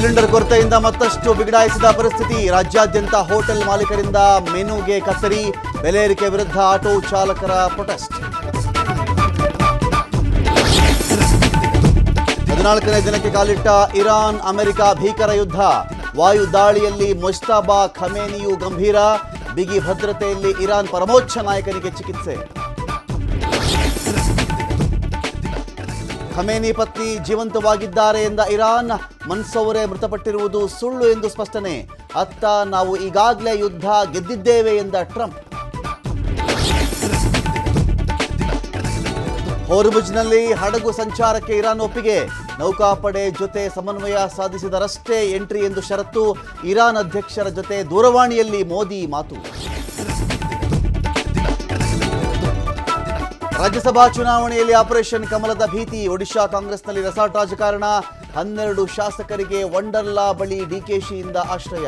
Cylinder ಕೊರತೆಯಿಂದ ಮತ್ತಷ್ಟು ಬಿಗಡಾಯಿಸಿದ ಪರಿಸ್ಥಿತಿ. ರಾಜ್ಯಾದ್ಯಂತ ಹೋಟೆಲ್ ಮಾಲೀಕರಿಂದ ಮೆನುಗೆ ಕತ್ತರಿ, ಬೆಲೆ ಏರಿಕೆ ವಿರುದ್ಧ ಆಟೋ ಚಾಲಕರ ಪ್ರೊಟೆಸ್ಟ್. 14ನೇ ದಿನಕ್ಕೆ ಕಾಲಿಟ್ಟ ಇರಾನ್ ಅಮೆರಿಕ ಭೀಕರ ಯುದ್ಧ. ವಾಯು ದಾಳಿಯಲ್ಲಿ ಮುಜ್ತಬಾ ಖಮೇನಿಯು ಗಂಭೀರ, ಬಿಗಿ ಭದ್ರತೆಯಲ್ಲಿ ಇರಾನ್ ಪರಮೋಚ್ಚ ನಾಯಕನಿಗೆ ಚಿಕಿತ್ಸೆ. ಖಮೇನಿ ಪತ್ನಿ ಜೀವಂತವಾಗಿದ್ದಾರೆ ಎಂದ ಇರಾನ್, ಮನ್ಸೌರೆ ಮೃತಪಟ್ಟಿರುವುದು ಸುಳ್ಳು ಎಂದು ಸ್ಪಷ್ಟನೆ. ಅತ್ತ ನಾವು ಈಗಾಗಲೇ ಯುದ್ಧ ಗೆದ್ದಿದ್ದೇವೆ ಎಂದ ಟ್ರಂಪ್. ಹೋರ್ಮುಜ್ನಲ್ಲಿ ಹಡಗು ಸಂಚಾರಕ್ಕೆ ಇರಾನ್ ಒಪ್ಪಿಗೆ. ನೌಕಾಪಡೆ ಜೊತೆ ಸಮನ್ವಯ ಸಾಧಿಸಿದರಷ್ಟೇ ಎಂಟ್ರಿ ಎಂದು ಷರತ್ತು. ಇರಾನ್ ಅಧ್ಯಕ್ಷರ ಜೊತೆ ದೂರವಾಣಿಯಲ್ಲಿ ಮೋದಿ ಮಾತು. ರಾಜ್ಯಸಭಾ ಚುನಾವಣೆಯಲ್ಲಿ ಆಪರೇಷನ್ ಕಮಲದ ಭೀತಿ. ಒಡಿಶಾ ಕಾಂಗ್ರೆಸ್ನಲ್ಲಿ ರೆಸಾರ್ಟ್ ರಾಜಕಾರಣ. 12 ಶಾಸಕರಿಗೆ ವಂಡರ್ಲಾ ಬಳಿ ಡಿಕೆಶಿಯಿಂದ ಆಶ್ರಯ.